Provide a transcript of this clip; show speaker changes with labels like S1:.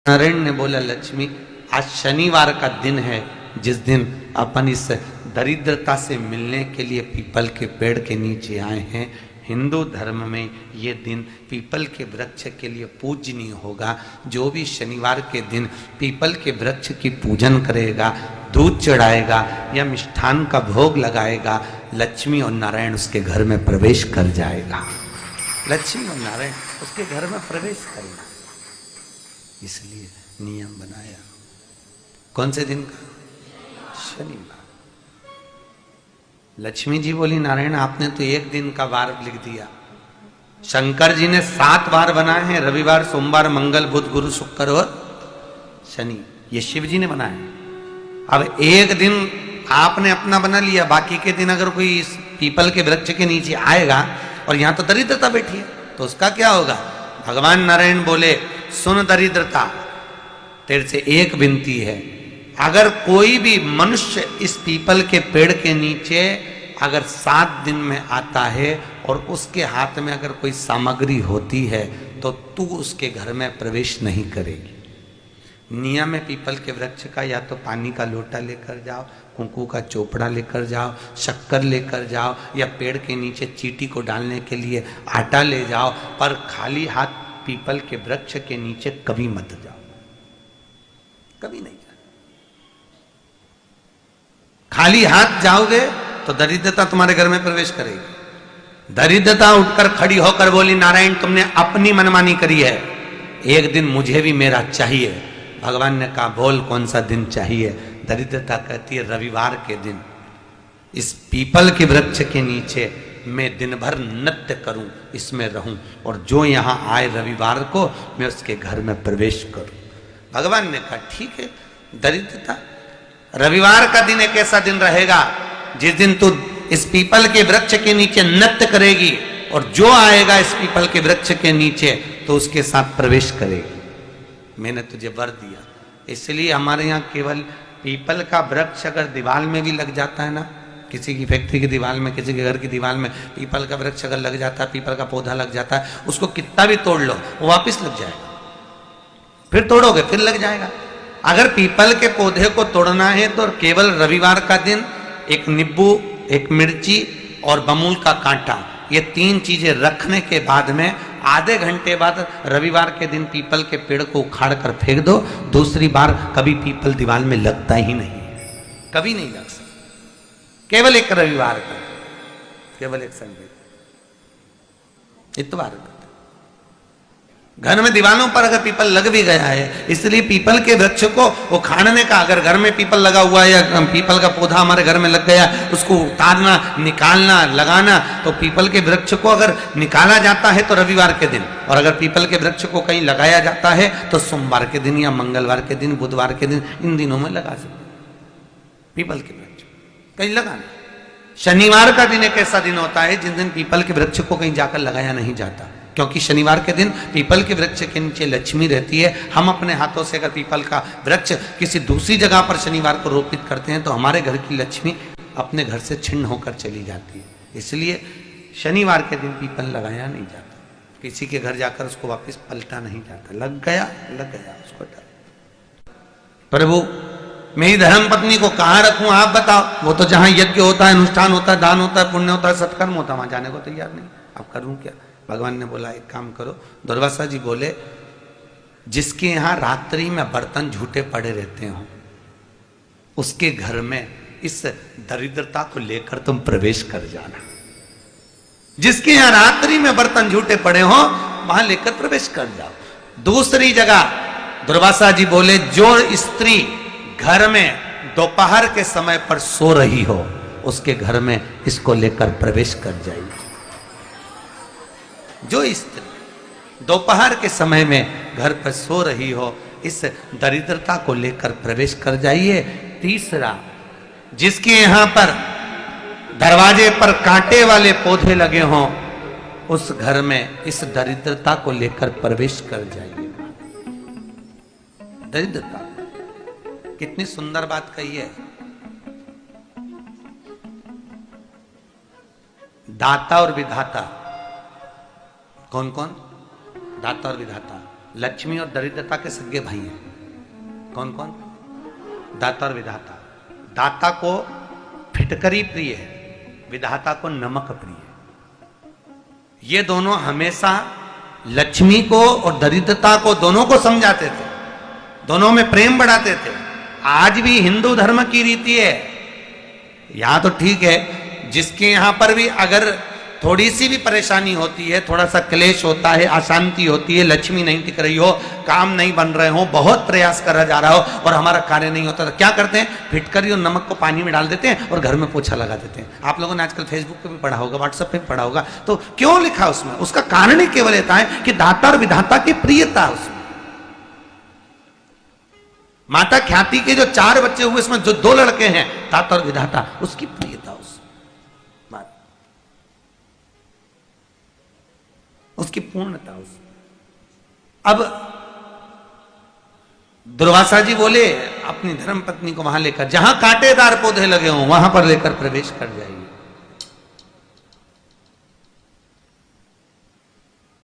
S1: नारायण ने बोला, लक्ष्मी आज शनिवार का दिन है जिस दिन अपन इस दरिद्रता से मिलने के लिए पीपल के पेड़ के नीचे आए हैं। हिंदू धर्म में ये दिन पीपल के वृक्ष के लिए पूजनीय होगा। जो भी शनिवार के दिन पीपल के वृक्ष की पूजन करेगा, दूध चढ़ाएगा या मिष्ठान का भोग लगाएगा, लक्ष्मी और नारायण उसके घर में प्रवेश कर जाएगा। लक्ष्मी और नारायण उसके घर में प्रवेश करेगा। इसलिए नियम बनाया। कौन से दिन का? शनिवार। लक्ष्मी जी बोली, नारायण आपने तो एक दिन का वार लिख दिया। शंकर जी ने 7 वार बनाए हैं, रविवार, सोमवार, मंगल, बुध, गुरु, शुक्र और शनि। ये शिव जी ने बनाया। अब एक दिन आपने अपना बना लिया, बाकी के दिन अगर कोई इस पीपल के वृक्ष के नीचे आएगा और यहां तो दरिद्रता बैठी है तो उसका क्या होगा? भगवान नारायण बोले, सुन दरिद्रता, तेरे से एक विनती है, अगर कोई भी मनुष्य इस पीपल के पेड़ के नीचे अगर 7 दिन में आता है और उसके हाथ में अगर कोई सामग्री होती है तो तू उसके घर में प्रवेश नहीं करेगी। नियम है पीपल के वृक्ष का, या तो पानी का लोटा लेकर जाओ, कुंकू का चोपड़ा लेकर जाओ, शक्कर लेकर जाओ, या पेड़ के नीचे चींटी को डालने के लिए आटा ले जाओ, पर खाली हाथ पीपल के वृक्ष के नीचे कभी मत जाओ, कभी नहीं जाओ। खाली हाथ जाओगे तो दरिद्रता तुम्हारे घर में प्रवेश करेगी। दरिद्रता उठकर खड़ी होकर बोली, नारायण तुमने अपनी मनमानी करी है, एक दिन मुझे भी मेरा चाहिए। भगवान ने कहा, बोल कौन सा दिन चाहिए? दरिद्रता कहती है, रविवार के दिन इस पीपल के वृक्ष के नीचे मैं दिन भर नृत्य करूं, इसमें रहूं, और जो यहां आए रविवार को मैं उसके घर में प्रवेश करूं। भगवान ने कहा, ठीक है। दरिद्रता, रविवार का दिन एक ऐसा दिन रहेगा जिस दिन तू इस पीपल के वृक्ष के नीचे नृत्य करेगी और जो आएगा इस पीपल के वृक्ष के नीचे तो उसके साथ प्रवेश करेगी। मैंने तुझे वर दिया। इसलिए हमारे यहाँ केवल पीपल का वृक्ष अगर दीवार में भी लग जाता है ना, किसी की फैक्ट्री की दीवार में, किसी के घर की दीवार में पीपल का वृक्ष अगर लग जाता है, पीपल का पौधा लग जाता है, उसको कितना भी तोड़ लो वो वापिस लग जाएगा। फिर तोड़ोगे फिर लग जाएगा। अगर पीपल के पौधे को तोड़ना है तो केवल रविवार का दिन एक नींबू, एक मिर्ची और बमूल का कांटा, ये 3 चीजें रखने के बाद में आधे घंटे बाद रविवार के दिन पीपल के पेड़ को उखाड़ कर फेंक दो। दूसरी बार कभी पीपल दीवार में लगता ही नहीं, कभी नहीं लग सकता। केवल एक रविवार का, केवल एक संडे, इतवार का। घर में दीवारों पर अगर पीपल लग भी गया है, इसलिए पीपल के वृक्ष को उखाड़ने का, अगर घर में पीपल लगा हुआ है या पीपल का पौधा हमारे घर में लग गया, उसको उतारना, निकालना, लगाना, तो पीपल के वृक्ष को अगर निकाला जाता है तो रविवार के दिन, और अगर पीपल के वृक्ष को कहीं लगाया जाता है तो सोमवार के दिन या मंगलवार के दिन, बुधवार के दिन, इन दिनों में लगा सकते। पीपल के वृक्ष कहीं लगाना। शनिवार का दिन एक ऐसा दिन होता है जिस दिन पीपल के वृक्ष को कहीं जाकर लगाया नहीं जाता, क्योंकि शनिवार के दिन पीपल के वृक्ष के नीचे लक्ष्मी रहती है। हम अपने हाथों से अगर पीपल का वृक्ष किसी दूसरी जगह पर शनिवार को रोपित करते हैं तो हमारे घर की लक्ष्मी अपने घर से छिन्न होकर चली जाती है। इसलिए शनिवार के दिन पीपल लगाया नहीं जाता, किसी के घर जाकर उसको वापस पलटा नहीं जाता। लग गया उसको डाल। प्रभु मेरी धर्म पत्नी को कहाँ रखूं आप बताओ? वो तो जहां यज्ञ होता है, अनुष्ठान होता है, दान होता है, पुण्य होता है, सत्कर्म होता है, वहां जाने को तैयार नहीं। अब करूं क्या? भगवान ने बोला, एक काम करो। दुर्वासा जी बोले, जिसके यहां रात्रि में बर्तन झूठे पड़े रहते हो उसके घर में इस दरिद्रता को लेकर तुम प्रवेश कर जाना। जिसके यहां रात्रि में बर्तन झूठे पड़े हो वहां लेकर प्रवेश कर जाओ। दूसरी जगह दुर्वासा जी बोले, जो स्त्री घर में दोपहर के समय पर सो रही हो उसके घर में इसको लेकर प्रवेश कर जाइए। जो स्त्री दोपहर के समय में घर पर सो रही हो इस दरिद्रता को लेकर प्रवेश कर जाइए। तीसरा, जिसके यहां पर दरवाजे पर कांटे वाले पौधे लगे हों उस घर में इस दरिद्रता को लेकर प्रवेश कर जाइए। दरिद्रता, कितनी सुंदर बात कही है। दाता और विधाता, कौन कौन? दाता और विधाता। लक्ष्मी और दरिद्रता के सगे भाई हैं। कौन कौन? दाता और विधाता। दाता को फिटकरी प्रिय है, विधाता को नमक प्रिय है। ये दोनों हमेशा लक्ष्मी को और दरिद्रता को दोनों को समझाते थे, दोनों में प्रेम बढ़ाते थे। आज भी हिंदू धर्म की रीति है, यहां तो ठीक है, जिसके यहां पर भी अगर थोड़ी सी भी परेशानी होती है, थोड़ा सा क्लेश होता है, अशांति होती है, लक्ष्मी नहीं टिक रही हो, काम नहीं बन रहे हो, बहुत प्रयास करा जा रहा हो और हमारा कार्य नहीं होता, तो क्या करते हैं? फिटकरी और नमक को पानी में डाल देते हैं और घर में पोछा लगा देते हैं। आप लोगों ने आजकल फेसबुक पे भी पढ़ा होगा, व्हाट्सएप पे भी पढ़ा होगा। तो क्यों लिखा उसमें? उसका कारण ही केवल ये है कि दाता और विधाता की प्रियता उसमें। माता ख्याति के जो 4 बच्चे हुए, इसमें जो 2 लड़के हैं, दाता और विधाता, उसकी प्रियता उसकी पूर्णता उस। अब दुर्वासा जी बोले अपनी धर्म पत्नी को वहां लेकर, जहां कांटेदार पौधे लगे हों वहां पर लेकर प्रवेश कर जाइए।